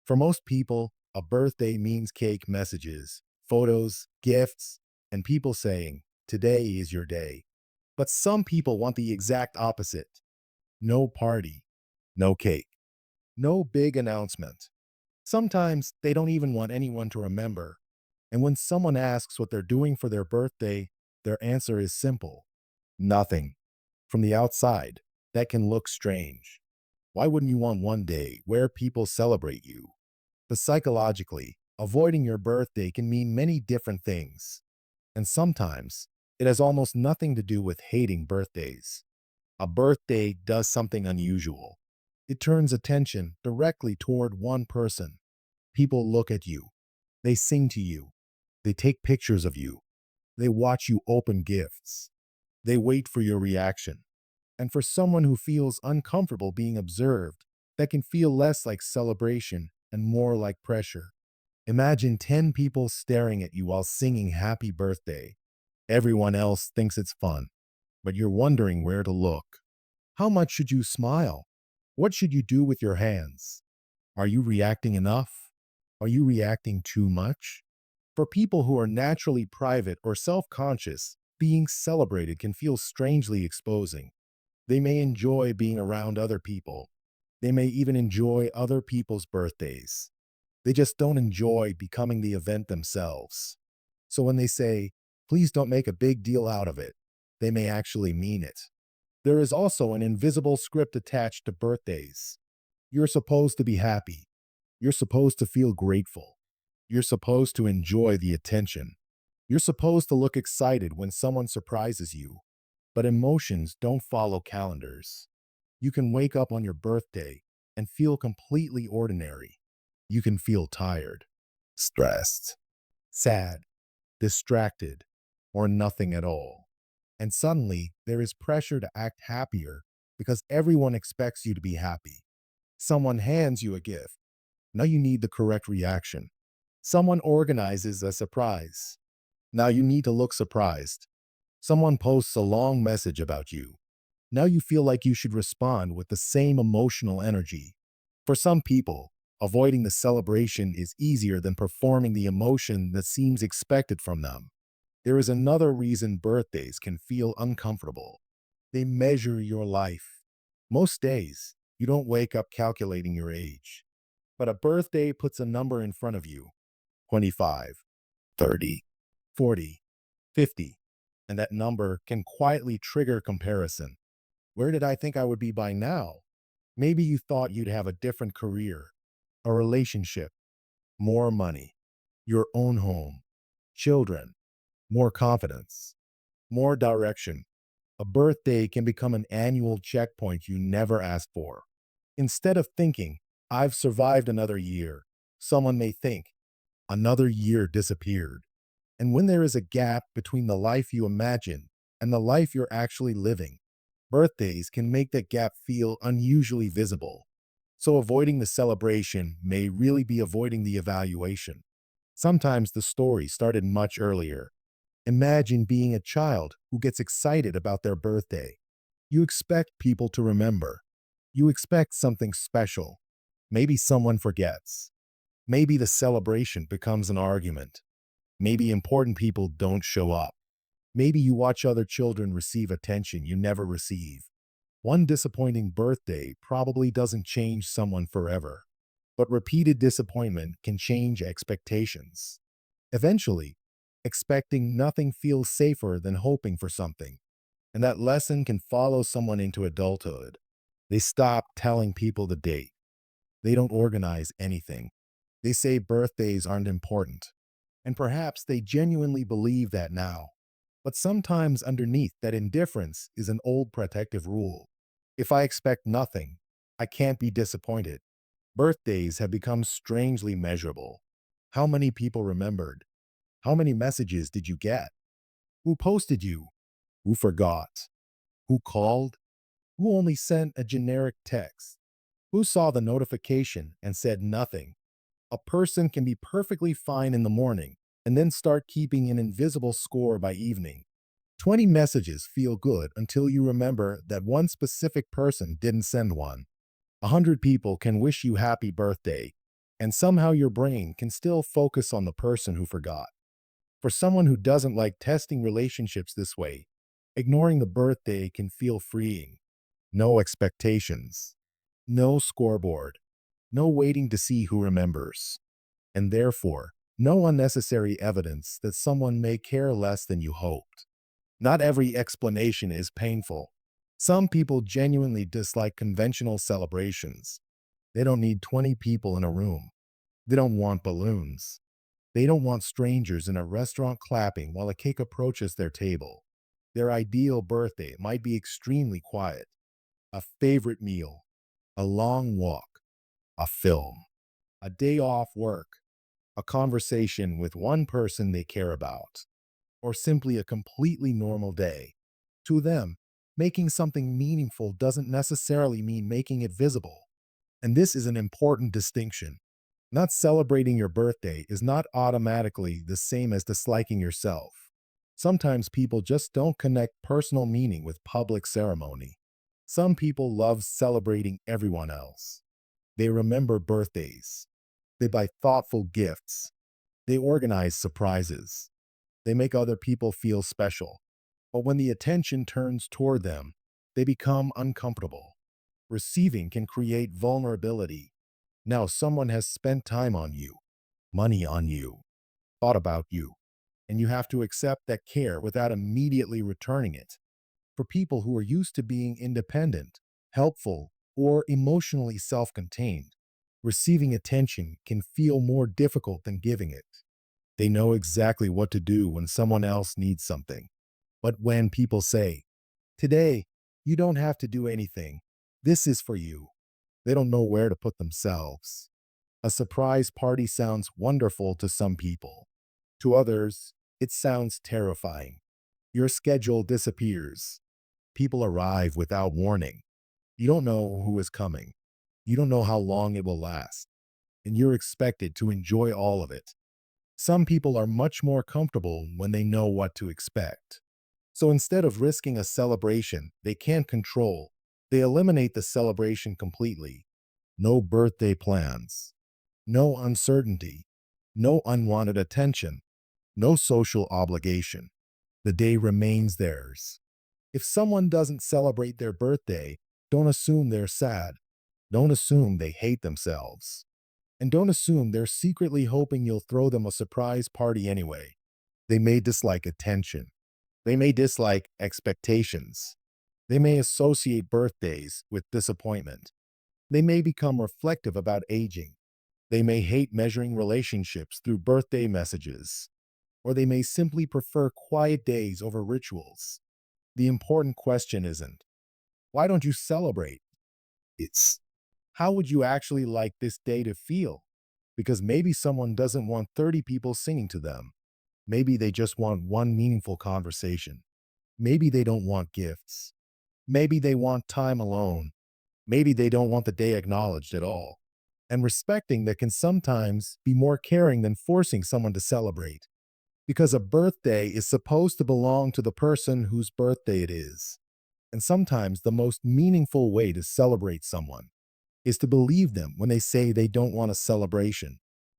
For most people, a birthday means cake messages, photos, gifts, and people saying, "Today is your day." But some people want the exact opposite. No party, no cake, no big announcement. Sometimes they don't even want anyone to remember. And when someone asks what they're doing for their birthday, their answer is simple: nothing. From the outside, that can look strange. Why wouldn't you want one day where people celebrate you? But psychologically, avoiding your birthday can mean many different things. And sometimes it has almost nothing to do with hating birthdays. A birthday does something unusual. It turns attention directly toward one person. People look at you. They sing to you. They take pictures of you. They watch you open gifts. They wait for your reaction. And for someone who feels uncomfortable being observed, that can feel less like celebration and more like pressure. Imagine 10 people staring at you while singing happy birthday. Everyone else thinks it's fun, but you're wondering where to look. How much should you smile? What should you do with your hands? Are you reacting enough? Are you reacting too much? For people who are naturally private or self conscious, being celebrated can feel strangely exposing. They may enjoy being around other people. They may even enjoy other people's birthdays. They just don't enjoy becoming the event themselves. So when they say, "Please don't make a big deal out of it," they may actually mean it. There is also an invisible script attached to birthdays. You're supposed to be happy. You're supposed to feel grateful. You're supposed to enjoy the attention. You're supposed to look excited when someone surprises you. But emotions don't follow calendars. You can wake up on your birthday and feel completely ordinary. You can feel tired, stressed, sad, distracted, or nothing at all. And suddenly, there is pressure to act happier because everyone expects you to be happy. Someone hands you a gift. Now you need the correct reaction. Someone organizes a surprise. Now you need to look surprised. Someone posts a long message about you. Now you feel like you should respond with the same emotional energy. For some people, avoiding the celebration is easier than performing the emotion that seems expected from them. There is another reason birthdays can feel uncomfortable. They measure your life. Most days, you don't wake up calculating your age. But a birthday puts a number in front of you: 25, 30, 40, 50. And that number can quietly trigger comparison. Where did I think I would be by now? Maybe you thought you'd have a different career, a relationship, more money, your own home, children, more confidence, more direction. A birthday can become an annual checkpoint you never asked for. Instead of thinking, "I've survived another year," someone may think, "Another year disappeared." And when there is a gap between the life you imagine and the life you're actually living, birthdays can make that gap feel unusually visible. So avoiding the celebration may really be avoiding the evaluation. Sometimes the story started much earlier. Imagine being a child who gets excited about their birthday. You expect people to remember. You expect something special. Maybe someone forgets. Maybe the celebration becomes an argument. Maybe important people don't show up. Maybe you watch other children receive attention you never receive. One disappointing birthday probably doesn't change someone forever, but repeated disappointment can change expectations. Eventually, expecting nothing feels safer than hoping for something, and that lesson can follow someone into adulthood. They stop telling people the date. They don't organize anything. They say birthdays aren't important. And perhaps they genuinely believe that now. But sometimes underneath that indifference is an old protective rule. If I expect nothing, I can't be disappointed. Birthdays have become strangely measurable. How many people remembered? How many messages did you get? Who posted you? Who forgot? Who called? Who only sent a generic text? Who saw the notification and said nothing? A person can be perfectly fine in the morning and then start keeping an invisible score by evening. 20 messages feel good until you remember that one specific person didn't send one. 100 people can wish you happy birthday, And somehow your brain can still focus on the person who forgot. For someone who doesn't like testing relationships this way, ignoring the birthday can feel freeing. No expectations, no scoreboard, no waiting to see who remembers, and therefore, no unnecessary evidence that someone may care less than you hoped. Not every explanation is painful. Some people genuinely dislike conventional celebrations. They don't need 20 people in a room. They don't want balloons. They don't want strangers in a restaurant clapping while a cake approaches their table. Their ideal birthday might be extremely quiet: a favorite meal, a long walk, a film, a day off work, a conversation with one person they care about, or simply a completely normal day. To them, making something meaningful doesn't necessarily mean making it visible. And this is an important distinction. Not celebrating your birthday is not automatically the same as disliking yourself. Sometimes people just don't connect personal meaning with public ceremony. Some people love celebrating everyone else. They remember birthdays. They buy thoughtful gifts. They organize surprises. They make other people feel special. But when the attention turns toward them, they become uncomfortable. Receiving can create vulnerability. Now someone has spent time on you, money on you, thought about you, and you have to accept that care without immediately returning it. For people who are used to being independent, helpful, or emotionally self-contained, receiving attention can feel more difficult than giving it. They know exactly what to do when someone else needs something. But when people say, "Today, you don't have to do anything. This is for you," they don't know where to put themselves. A surprise party sounds wonderful to some people. To others, it sounds terrifying. Your schedule disappears. People arrive without warning. You don't know who is coming. You don't know how long it will last. And you're expected to enjoy all of it. Some people are much more comfortable when they know what to expect. So instead of risking a celebration they can't control, they eliminate the celebration completely. No birthday plans, no uncertainty, no unwanted attention, no social obligation. The day remains theirs. If someone doesn't celebrate their birthday, don't assume they're sad. Don't assume they hate themselves. And don't assume they're secretly hoping you'll throw them a surprise party anyway. They may dislike attention. They may dislike expectations. They may associate birthdays with disappointment. They may become reflective about aging. They may hate measuring relationships through birthday messages. Or they may simply prefer quiet days over rituals. The important question isn't, "Why don't you celebrate?" It's, "How would you actually like this day to feel?" Because maybe someone doesn't want 30 people singing to them. Maybe they just want one meaningful conversation. Maybe they don't want gifts. Maybe they want time alone. Maybe they don't want the day acknowledged at all. And respecting that can sometimes be more caring than forcing someone to celebrate. Because a birthday is supposed to belong to the person whose birthday it is. And sometimes the most meaningful way to celebrate someone is to believe them when they say they don't want a celebration.